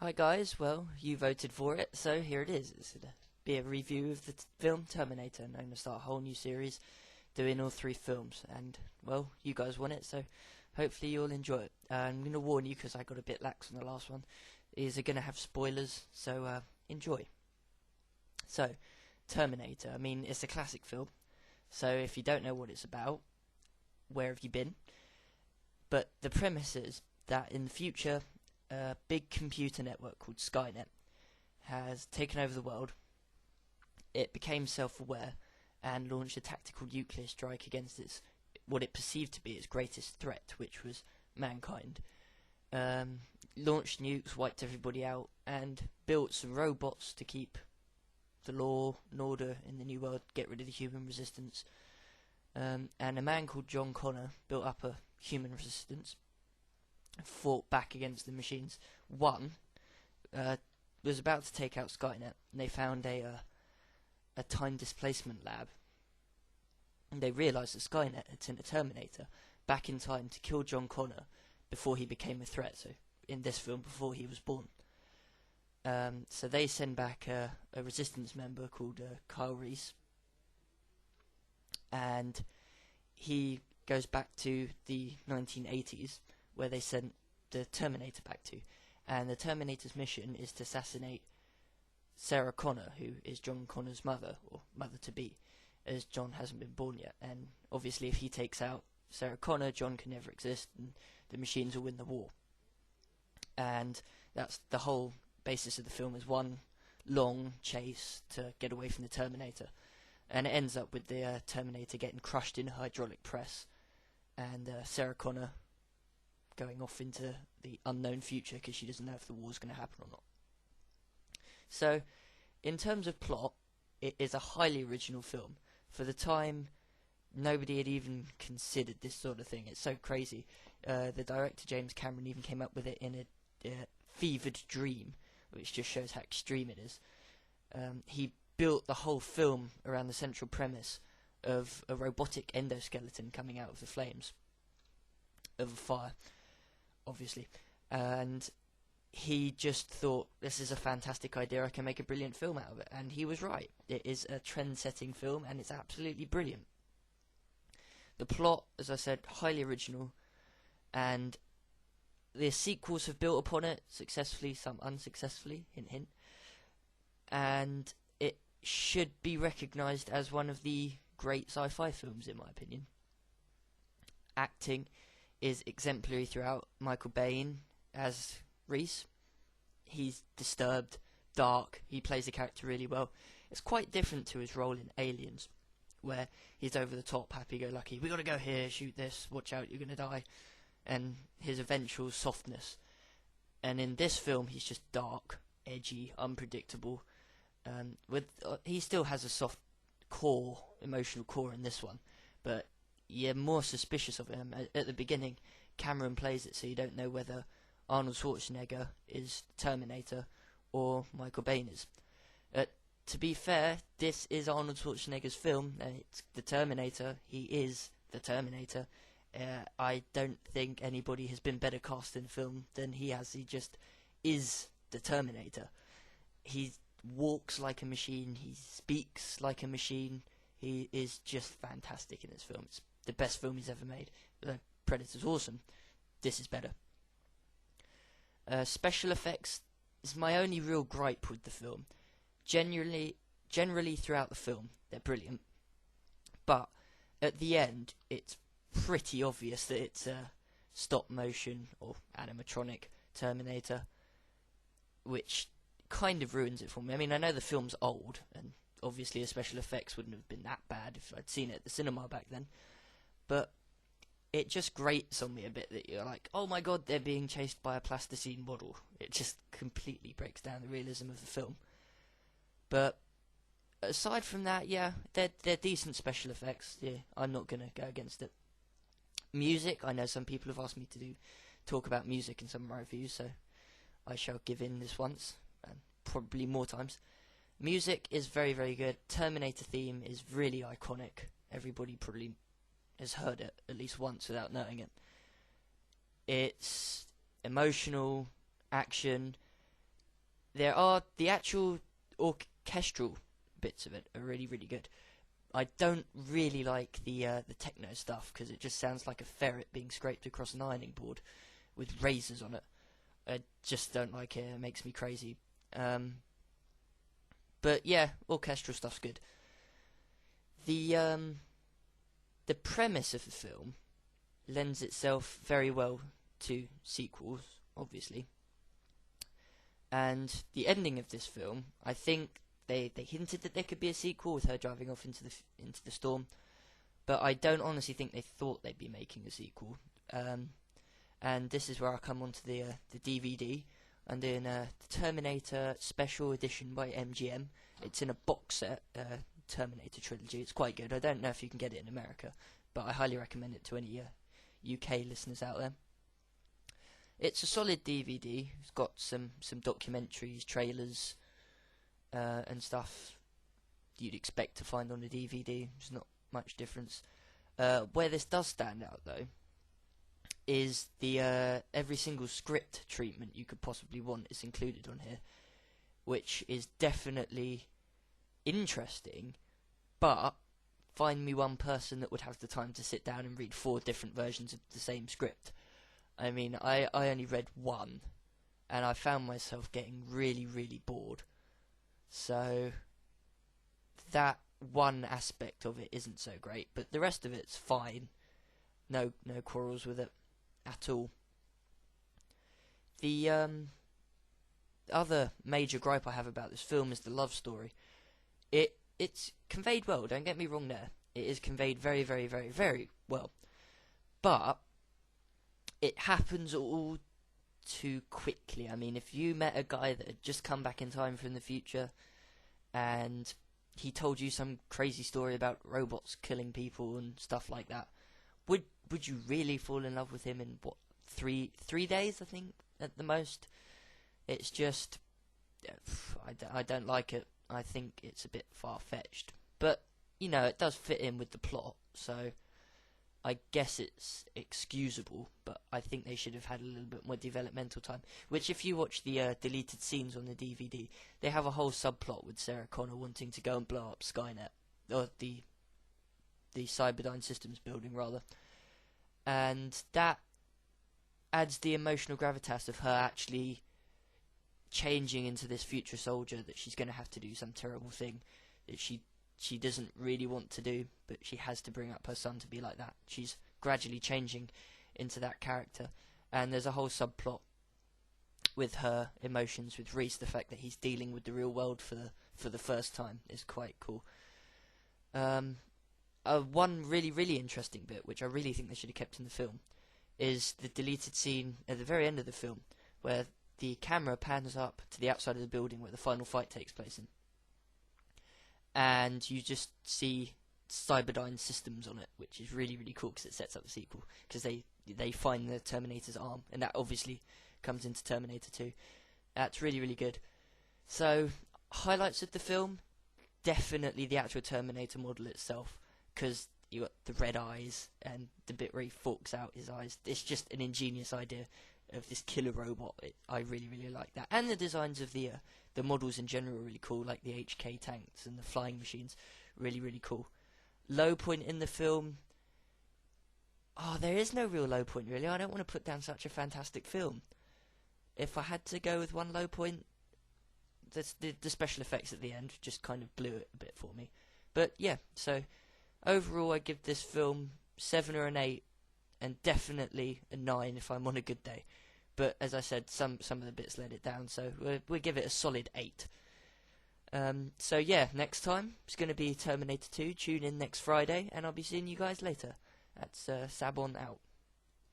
Hi guys, well, you voted for it, so here it is. It's going to be a review of the film Terminator, and I'm going to start a whole new series doing all three films, and, well, you guys want it, so hopefully you'll enjoy it. I'm going to warn you, because I got a bit lax on the last one, is going to have spoilers, so enjoy. So, Terminator, I mean, it's a classic film, so if you don't know what it's about, where have you been? But the premise is that in the future, a big computer network called Skynet has taken over the world. It became self-aware and launched a tactical nuclear strike against what it perceived to be its greatest threat, which was mankind. Launched nukes, wiped everybody out, and built some robots to keep the law and order in the new world, get rid of the human resistance. And a man called John Connor built up a human resistance, fought back against the machines, won, was about to take out Skynet, and they found a time displacement lab. And they realised that Skynet had sent a Terminator back in time to kill John Connor before he became a threat, so in this film, before he was born. So they send back a resistance member called Kyle Reese, and he goes back to the 1980s, where they sent the Terminator back to. And the Terminator's mission is to assassinate Sarah Connor, who is John Connor's mother, or mother-to-be, as John hasn't been born yet. And obviously if he takes out Sarah Connor, John can never exist, and the machines will win the war. And that's the whole basis of the film, is one long chase to get away from the Terminator. And it ends up with the Terminator getting crushed in a hydraulic press, and Sarah Connor going off into the unknown future because she doesn't know if the war's going to happen or not. So, in terms of plot, it is a highly original film. For the time, nobody had even considered this sort of thing. It's so crazy. The director, James Cameron, even came up with it in a fevered dream, which just shows how extreme it is. He built the whole film around the central premise of a robotic endoskeleton coming out of the flames of a fire, obviously, and he just thought, this is a fantastic idea, I can make a brilliant film out of it, and he was right. It is a trend-setting film, and it's absolutely brilliant. The plot, as I said, highly original, and the sequels have built upon it, successfully, some unsuccessfully, hint hint, and it should be recognised as one of the great sci-fi films, in my opinion. Acting is exemplary throughout. Michael Biehn as Reese. He's disturbed, dark, he plays the character really well. It's quite different to his role in Aliens, where he's over the top, happy-go-lucky, we gotta go here, shoot this, watch out, you're gonna die, and his eventual softness. And in this film, he's just dark, edgy, unpredictable. He still has a soft core, emotional core in this one, but you're more suspicious of him. At the beginning, Cameron plays it so you don't know whether Arnold Schwarzenegger is Terminator or Michael Biehn is. To be fair, this is Arnold Schwarzenegger's film, and it's the Terminator. He is the Terminator. I don't think anybody has been better cast in the film than he has. He just is the Terminator. He walks like a machine, he speaks like a machine. He is just fantastic in this film. It's the best film he's ever made. Predator's awesome. This is better. Special effects is my only real gripe with the film. Generally throughout the film, they're brilliant. But at the end, it's pretty obvious that it's a stop motion or animatronic Terminator, which kind of ruins it for me. I mean, I know the film's old, and obviously the special effects wouldn't have been that bad if I'd seen it at the cinema back then, but it just grates on me a bit that you're like, oh my god, they're being chased by a plasticine model. It just completely breaks down the realism of the film. But aside from that, yeah, they're decent special effects. Yeah, I'm not going to go against it. Music, I know some people have asked me to talk about music in some of my reviews, so I shall give in this once, and probably more times. Music is very, very good. Terminator theme is really iconic. Everybody probably has heard it at least once without knowing it. It's emotional, action, there are the actual orchestral bits of it are really, really good. I don't really like the techno stuff because it just sounds like a ferret being scraped across an ironing board with razors on it. I just don't like it. It makes me crazy. But yeah, orchestral stuff's good. The premise of the film lends itself very well to sequels, obviously. And the ending of this film, I think they hinted that there could be a sequel with her driving off into the storm, but I don't honestly think they thought they'd be making a sequel. And this is where I come onto the DVD. I'm doing the Terminator Special Edition by MGM. It's in a box set, Terminator trilogy. It's quite good. I don't know if you can get it in America, but I highly recommend it to any UK listeners out there. It's a solid DVD. It's got some documentaries, trailers, and stuff you'd expect to find on a DVD. There's not much difference. Where this does stand out, though, is the every single script treatment you could possibly want is included on here, which is definitely interesting, but find me one person that would have the time to sit down and read 4 different versions of the same script. I mean, I only read one, and I found myself getting really, really bored. So, that one aspect of it isn't so great, but the rest of it's fine. No quarrels with it at all. The other major gripe I have about this film is the love story. It's conveyed well, don't get me wrong there. It is conveyed very, very, very, very well. But it happens all too quickly. I mean, if you met a guy that had just come back in time from the future and he told you some crazy story about robots killing people and stuff like that, would you really fall in love with him in what, three days, I think, at the most? It's just, I don't like it. I think it's a bit far-fetched. But, you know, it does fit in with the plot, so I guess it's excusable, but I think they should have had a little bit more developmental time. Which, if you watch the deleted scenes on the DVD, they have a whole subplot with Sarah Connor wanting to go and blow up Skynet, or the Cyberdyne Systems building, rather. And that adds the emotional gravitas of her actually changing into this future soldier that she's going to have to do some terrible thing that she doesn't really want to do, but she has to bring up her son to be like that. She's gradually changing into that character, and there's a whole subplot with her emotions with Reese. The fact that he's dealing with the real world for the first time is quite cool. One really, really interesting bit, which I really think they should have kept in the film, is the deleted scene at the very end of the film, where the camera pans up to the outside of the building where the final fight takes place in. And you just see Cyberdyne Systems on it, which is really, really cool because it sets up the sequel. Because they find the Terminator's arm, and that obviously comes into Terminator 2. That's really, really good. So, highlights of the film, definitely the actual Terminator model itself, because you got the red eyes and the bit where he forks out his eyes. It's just an ingenious idea of this killer robot. I really, really like that. And the designs of the models in general are really cool, like the HK tanks and the flying machines. Really, really cool. Low point in the film. Oh, there is no real low point, really. I don't want to put down such a fantastic film. If I had to go with one low point, the special effects at the end just kind of blew it a bit for me. But yeah, so overall I give this film 7 or an 8, and definitely a 9 if I'm on a good day. But as I said, some of the bits let it down, so we'll give it a solid 8. So yeah, next time it's going to be Terminator 2. Tune in next Friday, and I'll be seeing you guys later. That's Sabon out.